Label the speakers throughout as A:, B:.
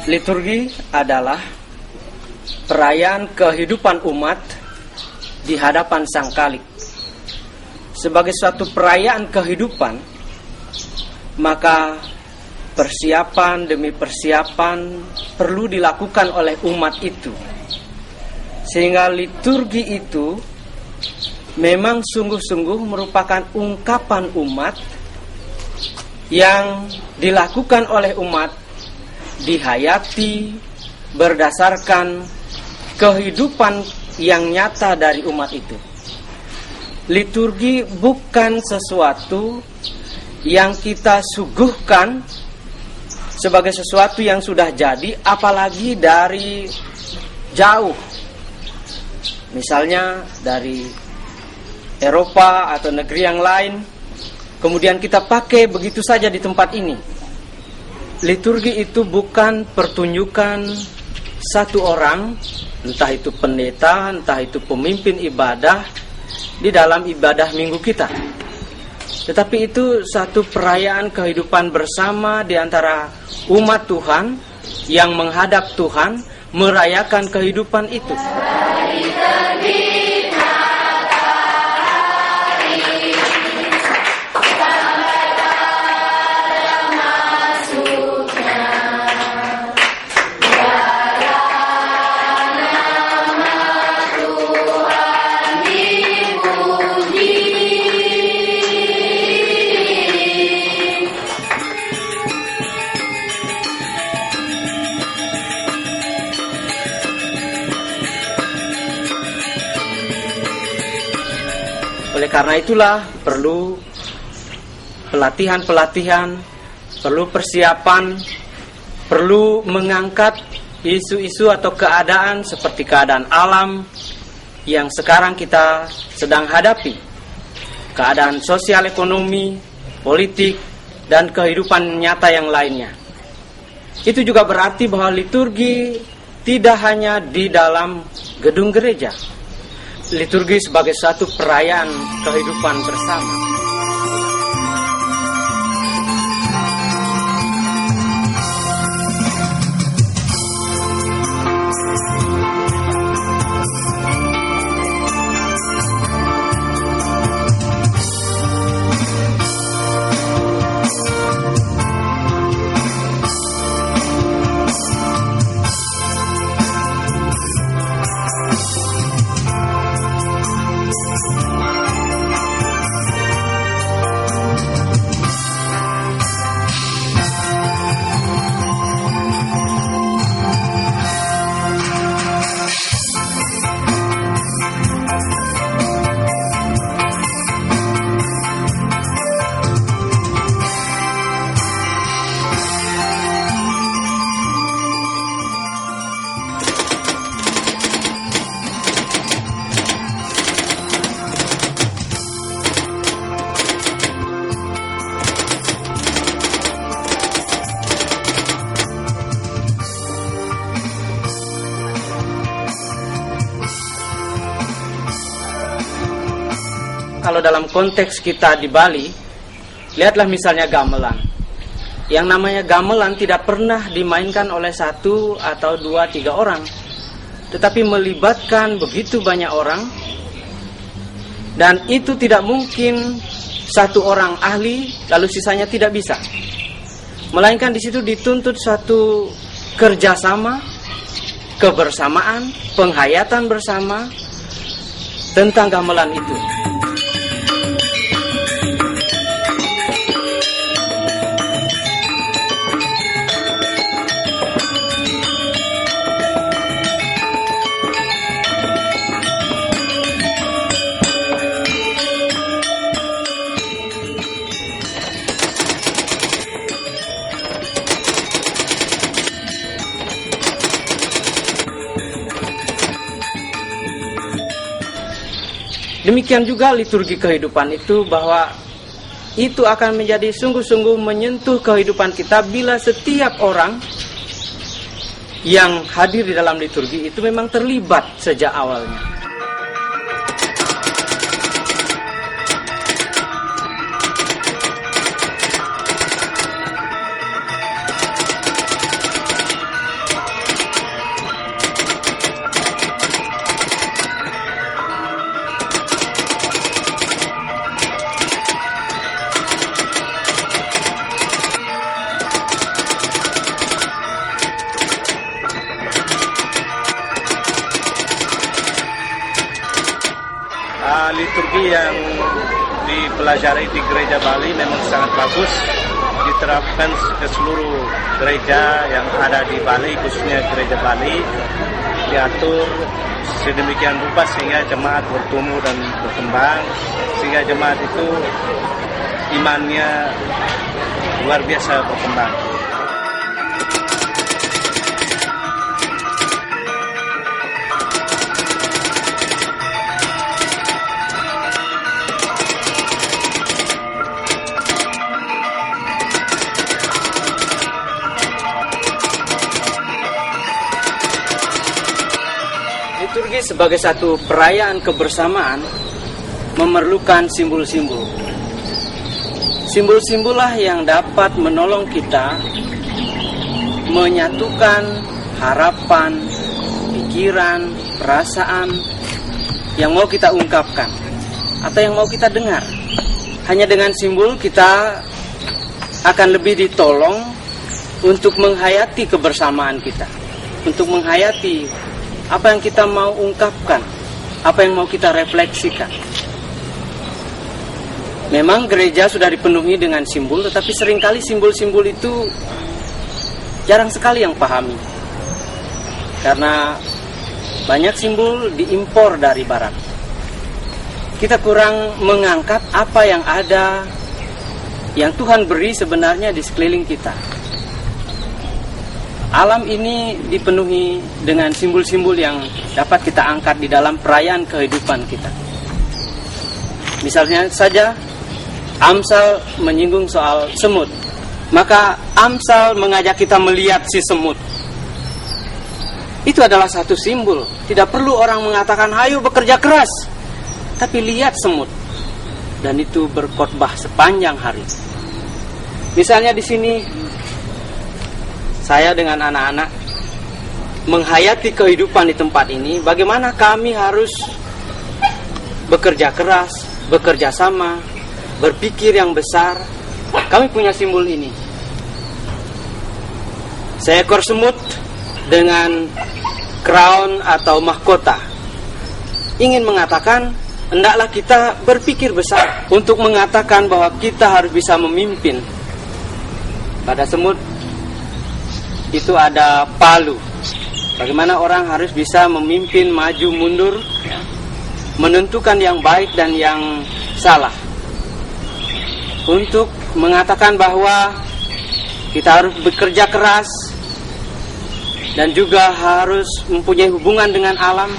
A: Liturgi adalah perayaan kehidupan umat di hadapan Sang Khalik. Sebagai suatu perayaan kehidupan, maka persiapan demi persiapan perlu dilakukan oleh umat itu. Sehingga liturgi itu memang sungguh-sungguh merupakan ungkapan umat yang dilakukan oleh umat, dihayati berdasarkan kehidupan yang nyata dari umat itu. Liturgi bukan sesuatu yang kita suguhkan sebagai sesuatu yang sudah jadi, apalagi dari jauh. Misalnya dari Eropa atau negeri yang lain, kemudian kita pakai begitu saja di tempat ini. Liturgi itu bukan pertunjukan satu orang, entah itu pendeta, entah itu pemimpin ibadah di dalam ibadah minggu kita. Tetapi itu satu perayaan kehidupan bersama di antara umat Tuhan yang menghadap Tuhan, merayakan kehidupan itu. Oleh karena itulah perlu pelatihan-pelatihan, perlu persiapan, perlu mengangkat isu-isu atau keadaan seperti keadaan alam yang sekarang kita sedang hadapi. Keadaan sosial ekonomi, politik, dan kehidupan nyata yang lainnya. Itu juga berarti bahwa liturgi tidak hanya di dalam gedung gereja. Liturgi sebagai satu perayaan kehidupan bersama. Kalau dalam konteks kita di Bali, lihatlah misalnya gamelan. Yang namanya gamelan tidak pernah dimainkan oleh satu atau dua, tiga orang, tetapi melibatkan begitu banyak orang. Dan itu tidak mungkin satu orang ahli lalu sisanya tidak bisa. Melainkan di situ dituntut suatu kerjasama, kebersamaan, penghayatan bersama tentang gamelan itu. Demikian juga liturgi kehidupan itu, bahwa itu akan menjadi sungguh-sungguh menyentuh kehidupan kita bila setiap orang yang hadir di dalam liturgi itu memang terlibat sejak awalnya.
B: liturgi yang dipelajari di gereja Bali memang sangat bagus, diterapkan ke seluruh gereja yang ada di Bali, khususnya gereja Bali, diatur sedemikian rupa sehingga jemaat bertumbuh dan berkembang, sehingga jemaat itu imannya luar biasa berkembang.
A: Liturgi sebagai satu perayaan kebersamaan memerlukan simbol-simbol. Simbol-simbollah yang dapat menolong kita menyatukan harapan, pikiran, perasaan yang mau kita ungkapkan atau yang mau kita dengar. Hanya dengan simbol kita akan lebih ditolong untuk menghayati kebersamaan kita, untuk menghayati apa yang kita mau ungkapkan, apa yang mau kita refleksikan. Memang gereja sudah dipenuhi dengan simbol, tetapi seringkali simbol-simbol itu jarang sekali yang pahami. Karena banyak simbol diimpor dari barat. Kita kurang mengangkat apa yang ada, yang Tuhan beri sebenarnya di sekeliling kita. Alam ini dipenuhi dengan simbol-simbol yang dapat kita angkat di dalam perayaan kehidupan kita. Misalnya saja, Amsal menyinggung soal semut. Maka Amsal mengajak kita melihat si semut. Itu adalah satu simbol. Tidak perlu orang mengatakan, ayo bekerja keras. Tapi lihat semut. Dan itu berkhotbah sepanjang hari. Misalnya di sini, saya dengan anak-anak menghayati kehidupan di tempat ini, bagaimana kami harus bekerja keras, bekerja sama, berpikir yang besar. Kami punya simbol ini. Seekor semut dengan crown atau mahkota ingin mengatakan, hendaklah kita berpikir besar untuk mengatakan bahwa kita harus bisa memimpin. Pada semut itu ada palu. Bagaimana orang harus bisa memimpin maju mundur, menentukan yang baik dan yang salah. Untuk mengatakan bahwa kita harus bekerja keras dan juga harus mempunyai hubungan dengan alam.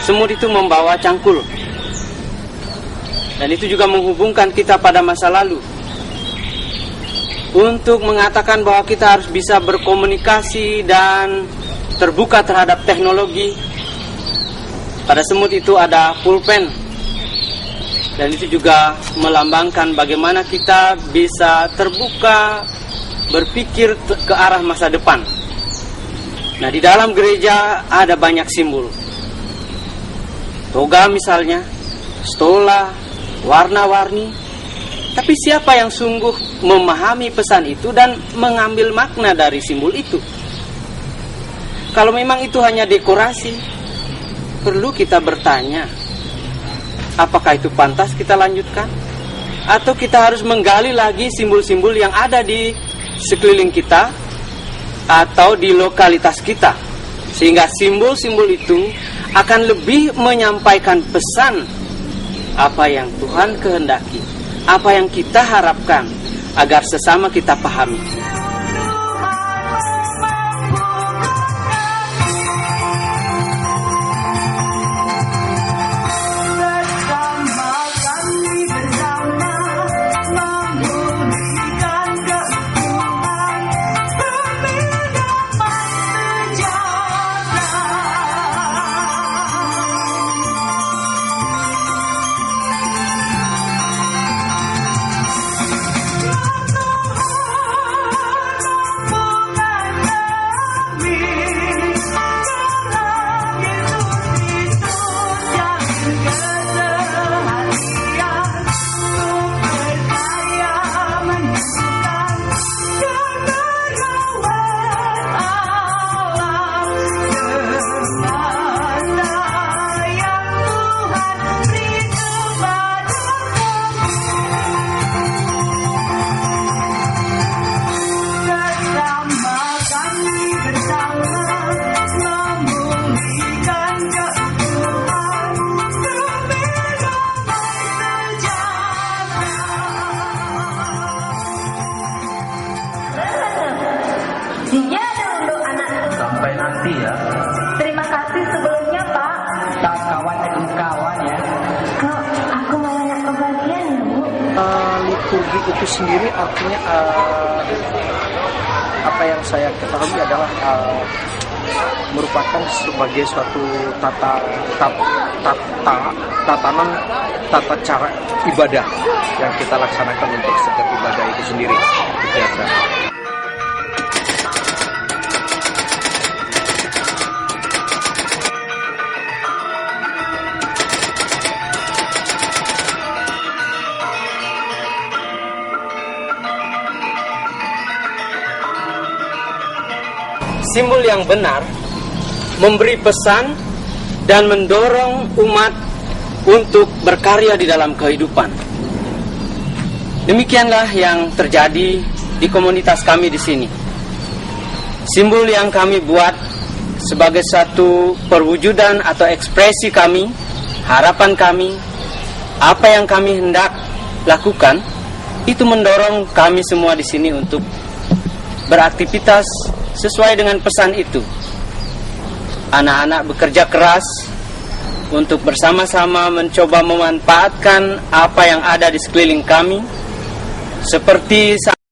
A: Semut itu membawa cangkul. Dan itu juga menghubungkan kita pada masa lalu. Untuk mengatakan bahwa kita harus bisa berkomunikasi dan terbuka terhadap teknologi. Pada semut itu ada pulpen. Dan itu juga melambangkan bagaimana kita bisa terbuka, berpikir ke arah masa depan. Nah, di dalam gereja ada banyak simbol. Toga misalnya, stola, warna-warni. Tapi siapa yang sungguh memahami pesan itu dan mengambil makna dari simbol itu? Kalau memang itu hanya dekorasi, perlu kita bertanya, apakah itu pantas kita lanjutkan? Atau kita harus menggali lagi simbol-simbol yang ada di sekeliling kita atau di lokalitas kita, sehingga simbol-simbol itu akan lebih menyampaikan pesan apa yang Tuhan kehendaki, apa yang kita harapkan agar sesama kita pahami.
C: Iya dong untuk anakku.
D: Sampai nanti ya.
C: Terima kasih sebelumnya, Pak.
D: Tak kawan dan kawan ya.
C: Kok aku malah nggak kebagian ya, Bu?
E: Liturgi itu sendiri artinya apa yang saya ketahui adalah merupakan sebagai suatu tata cara ibadah yang kita laksanakan untuk setiap ibadah itu sendiri. Biasa.
A: Simbol yang benar memberi pesan dan mendorong umat untuk berkarya di dalam kehidupan. Demikianlah yang terjadi di komunitas kami di sini. Simbol yang kami buat sebagai satu perwujudan atau ekspresi kami, harapan kami, apa yang kami hendak lakukan, itu mendorong kami semua di sini untuk beraktivitas sesuai dengan pesan itu. Anak-anak bekerja keras untuk bersama-sama mencoba memanfaatkan apa yang ada di sekeliling kami, seperti